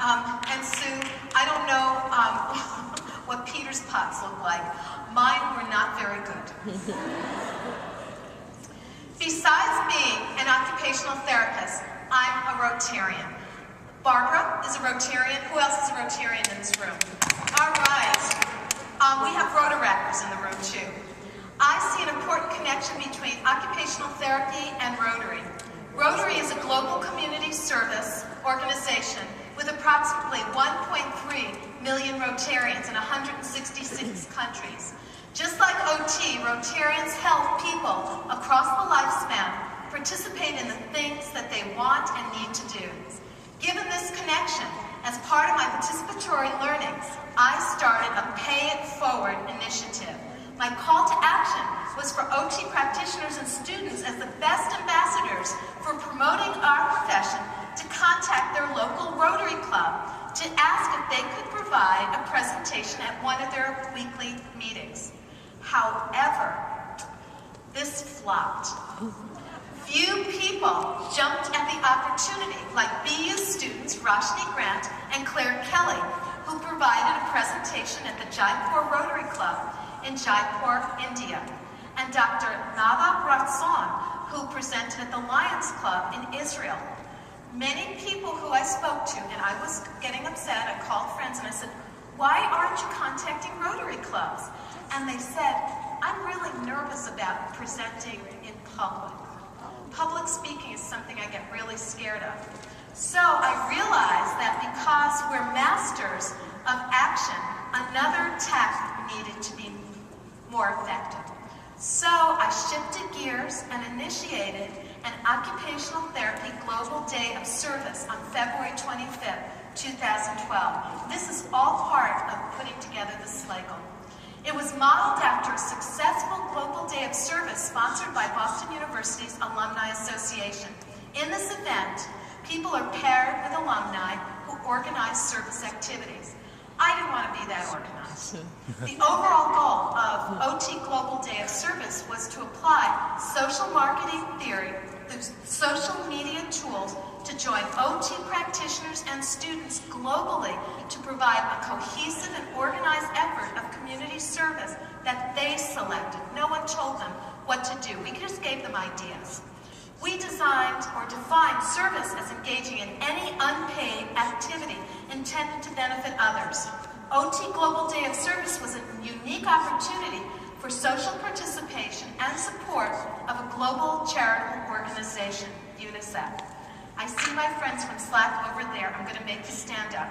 And Sue, I don't know what Peter's pots look like. Mine were not very good. Besides being an occupational therapist, I'm a Rotarian. Barbara is a Rotarian. Who else is a Rotarian in this room? All right. We have Rotarackers in the room too. I see an important connection between occupational therapy and Rotary. Rotary is a global community service organization with approximately 1.3 million Rotarians in 166 countries. Just like OT, Rotarians help people across the lifespan participate in the things that they want and need to do. Given this connection, as part of my participatory learnings, I started a Pay It Forward initiative. My call to action was for OT practitioners and students as the best ambassadors for promoting our profession to contact their local Rotary Club to ask if they could provide a presentation at one of their weekly meetings. However, this flopped. Few people jumped at the opportunity, like BU students Roshni Grant and Claire Kelly, who provided a presentation at the Jaipur Rotary Club in Jaipur, India, and Dr. Nava Ratson, who presented at the Lions Club in Israel. Many people who I spoke to, and I was getting upset, I called friends and I said, "Why aren't you contacting Rotary clubs?" And they said, "I'm really nervous about presenting in public. Public speaking is something I get really scared of." So I realized that because we're masters of action, another tack needed to be more effective. So I shifted gears and initiated an Occupational Therapy Global Day of Service on February 25th, 2012. This is all part of putting together the slagle. It was modeled after a successful Global Day of Service sponsored by Boston University's Alumni Association. In this event, people are paired with alumni who organize service activities. I didn't want to be that organized. The overall goal of OT Global Day of Service was to apply social marketing theory through social media tools to join OT practitioners and students globally to provide a cohesive and organized effort of community service that they selected. No one told them what to do. We just gave them ideas. We designed or defined service as engaging in any unpaid activity intended to benefit others. OT Global Day of Service was a unique opportunity for social participation and support of a global charitable organization, UNICEF. I see my friends from SLAC over there. I'm going to make you stand up.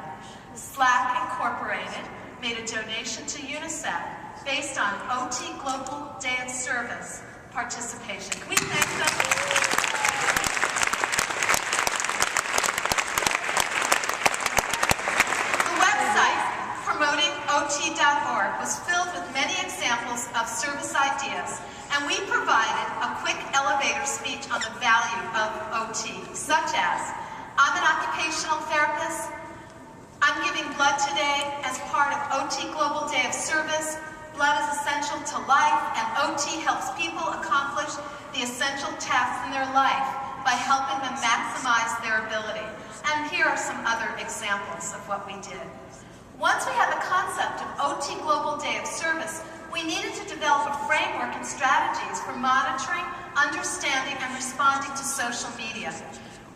SLAC Incorporated made a donation to UNICEF based on OT Global Day of Service participation. Can we thank them? OT.org was filled with many examples of service ideas, and we provided a quick elevator speech on the value of OT, such as, I'm an occupational therapist, I'm giving blood today as part of OT Global Day of Service. Blood is essential to life, and OT helps people accomplish the essential tasks in their life by helping them maximize their ability. And here are some other examples of what we did. Once we had the concept of OT Global Day of Service, we needed to develop a framework and strategies for monitoring, understanding, and responding to social media.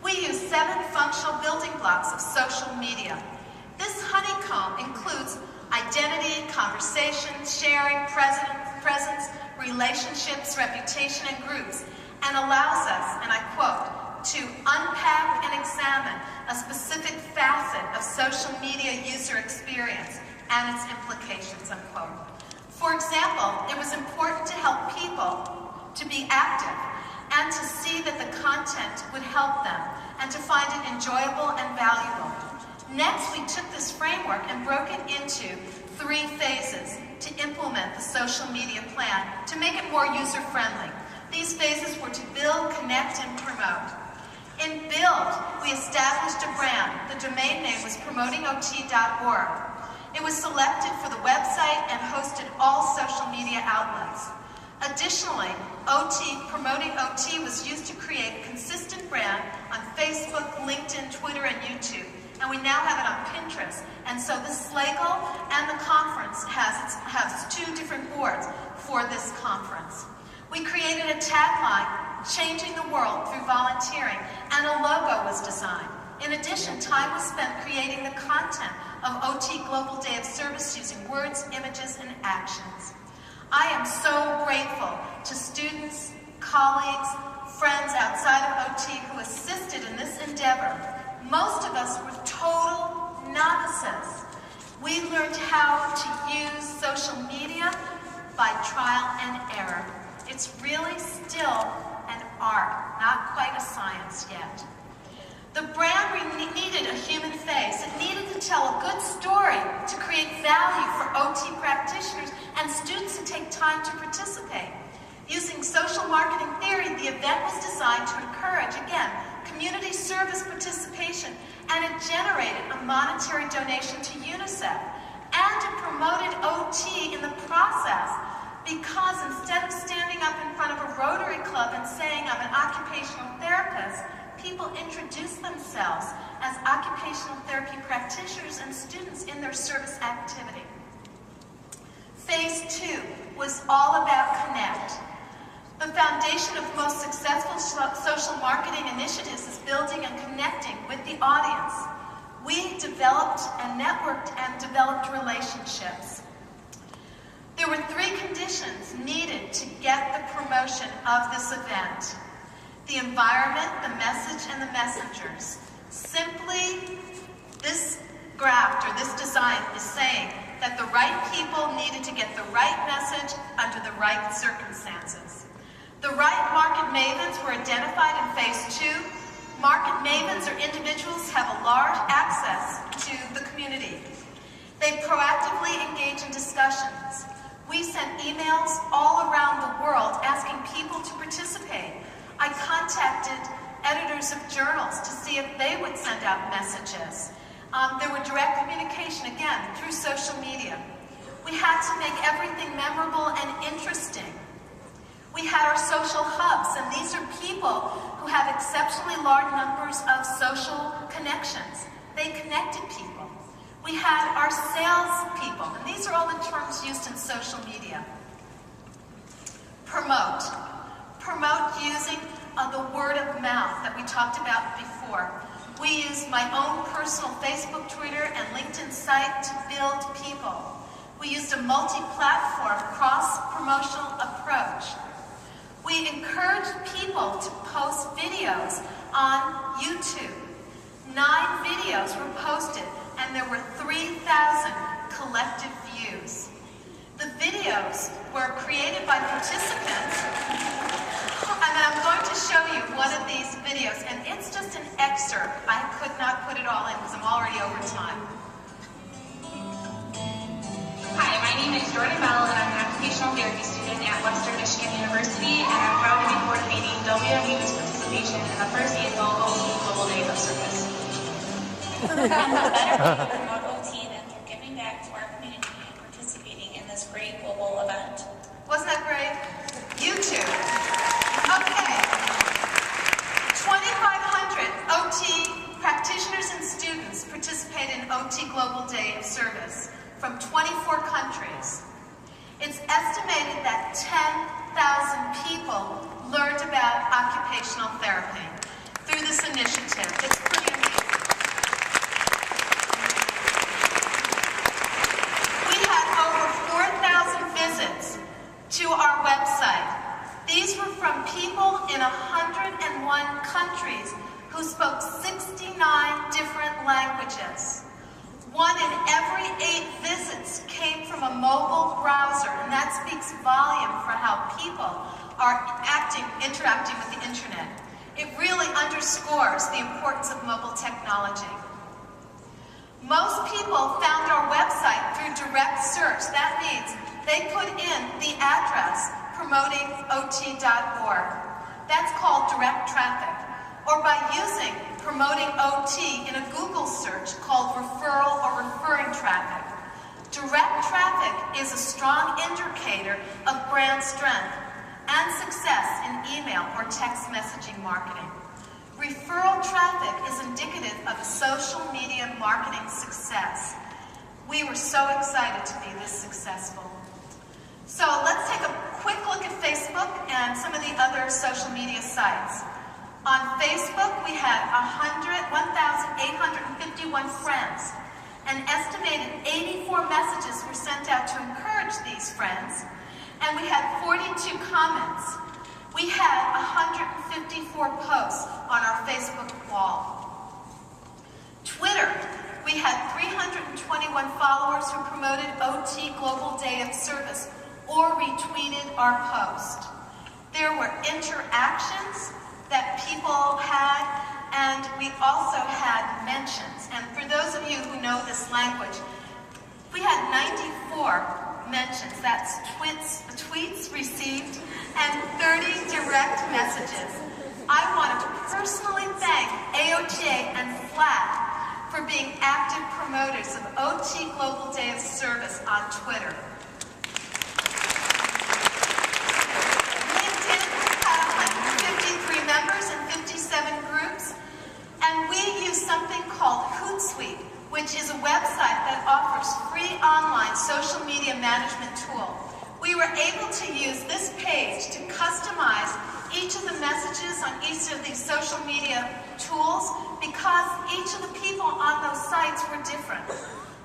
We use 7 functional building blocks of social media. This honeycomb includes identity, conversation, sharing, presence, relationships, reputation, and groups, and allows us, and I quote, to unpack and examine a specific facet of social media user experience and its implications, unquote. For example, it was important to help people to be active and to see that the content would help them and to find it enjoyable and valuable. Next, we took this framework and broke it into 3 phases to implement the social media plan to make it more user-friendly. These phases were to build, connect, and promote. In Build, we established a brand. The domain name was promotingot.org. It was selected for the website and hosted all social media outlets. Additionally, Promoting OT was used to create a consistent brand on Facebook, LinkedIn, Twitter, and YouTube. and we now have it on Pinterest. And so the slagle and the conference has two different boards for this conference. We created a tagline, "Changing the World Through Volunteering," and a logo was designed. In addition, time was spent creating the content of OT Global Day of Service using words, images, and actions. I am so grateful to students, colleagues, friends outside of OT who assisted in this endeavor. Most of us were total novices. We learned how to use social media by trial and error. It's really still an art, not quite a science yet. The brand needed a human face. It needed to tell a good story to create value for OT practitioners and students to take time to participate. Using social marketing theory, the event was designed to encourage, again, community service participation, and it generated a monetary donation to UNICEF. And it promoted OT in the process, because instead of standing up in front of a Rotary Club and saying, "I'm an occupational therapist," people introduced themselves as occupational therapy practitioners and students in their service activity. Phase 2 was all about connect. The foundation of most successful social marketing initiatives is building and connecting with the audience. We developed and networked and developed relationships. There were 3 conditions needed to get the promotion of this event: the environment, the message, and the messengers. Simply, this graft or this design is saying that the right people needed to get the right message under the right circumstances. The right market mavens were identified in phase 2. Market mavens are individuals who have a large access to the community. They proactively engage in discussions. We sent emails all around the world asking people to participate. I contacted editors of journals to see if they would send out messages. There were direct communication, again, through social media. We had to make everything memorable and interesting. We had our social hubs, and these are people who have exceptionally large numbers of social connections. They connected people. We had our sales people, and these are all the terms used in social media. Promote. Promote using the word of mouth that we talked about before. We used my own personal Facebook, Twitter, and LinkedIn site to build people. We used a multi-platform, cross-promotional approach. We encouraged people to post videos on YouTube. 9 videos were posted, and there were 3,000 collective views. The videos were created by participants, and I'm going to show you one of these videos, and it's just an excerpt. I could not put it all in because I'm already over time. Hi, my name is Jordan Bell, and I'm an occupational therapy student at Western Michigan University, and I'm proud to be coordinating WMU's participation in the first annual OT Global Day of Service. And what better way to promote OT than through giving back to our community and participating in this great global event. Wasn't that great? YouTube. Okay. 2,500 OT practitioners and students participated in OT Global Day of Service from 24 countries. It's estimated that 10,000 people learned about occupational therapy through this initiative. It's pretty amazing. We had over 4,000 visits to our website. These were from people in 101 countries who spoke 69 different languages. 1 in every 8 visits came from a mobile browser, and that speaks volume for how people are interacting with the internet. It really underscores the importance of mobile technology. Most people found our website through direct search. That means they put in the address promotingot.org. That's called direct traffic. Or by using promoting OT in a Google search called referral or referring traffic. Direct traffic is a strong indicator of brand strength and success in email or text messaging marketing. referral traffic is indicative of a social media marketing success. We were so excited to be this successful. So let's take a quick look at Facebook and some of the other social media sites. On Facebook, we had 1,851 friends. An estimated 84 messages were sent out to encourage these friends, and we had 42 comments. We had 154 posts on our Facebook wall. Twitter, we had 321 followers who promoted OT Global Day of Service or retweeted our post. There were interactions that people had, and we also had mentions. And for those of you who know this language, we had 94 mentions. That's tweets received and 30 direct messages. I want to personally thank AOTA and FLAG for being active promoters of OT Global Day of Service on Twitter. Members and 57 groups, and we use something called Hootsuite, which is a website that offers free online social media management tool. We were able to use this page to customize each of the messages on each of these social media tools because each of the people on those sites were different.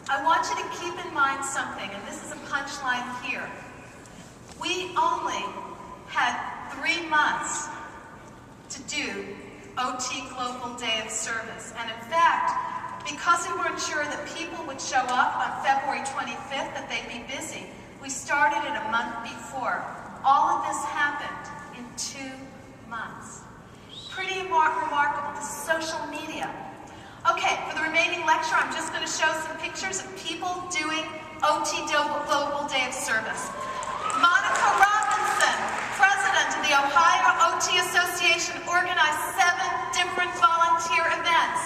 I want you to keep in mind something, and this is a punchline here. We only had 3 months to do OT Global Day of Service. And in fact, because we weren't sure that people would show up on February 25th, that they'd be busy, we started it a month before. All of this happened in 2 months. Pretty remarkable. This is social media. Okay, for the remaining lecture, I'm just going to show some pictures of people doing OT Global Day of Service. Monica Robinson, president of the Ohio OT Association, organized 7 different volunteer events.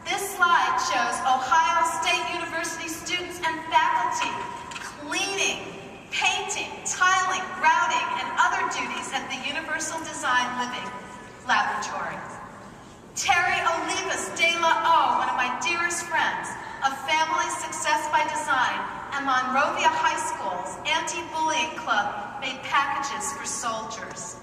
This slide shows Ohio State University students and faculty cleaning, painting, tiling, grouting, and other duties at the Universal Design Living Laboratory. Terry Olivas de la O, one of my dearest friends, of Family Success by Design, and Monrovia High School's Anti-Bullying Club made packages for soldiers.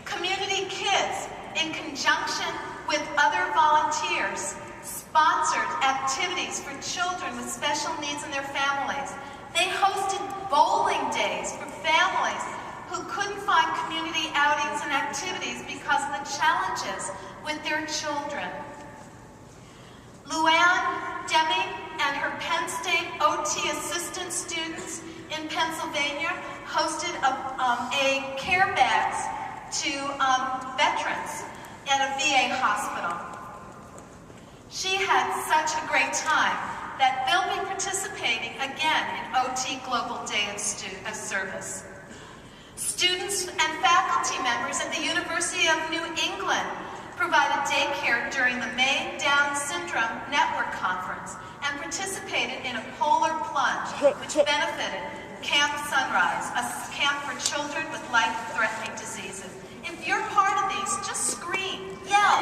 Community Kids, in conjunction with other volunteers, sponsored activities for children with special needs and their families. They hosted bowling days for families who couldn't find community outings and activities because of the challenges with their children. Luann Deming and her Penn State OT assistant students in Pennsylvania hosted a care bags to veterans at a VA hospital. She had such a great time that they'll be participating again in OT Global Day of Service. Students and faculty members at the University of New England provided daycare during the Maine Down Syndrome Network Conference and participated in a polar plunge, which benefited Camp Sunrise, a camp for children with life-threatening diseases. If you're part of these, just scream, yell.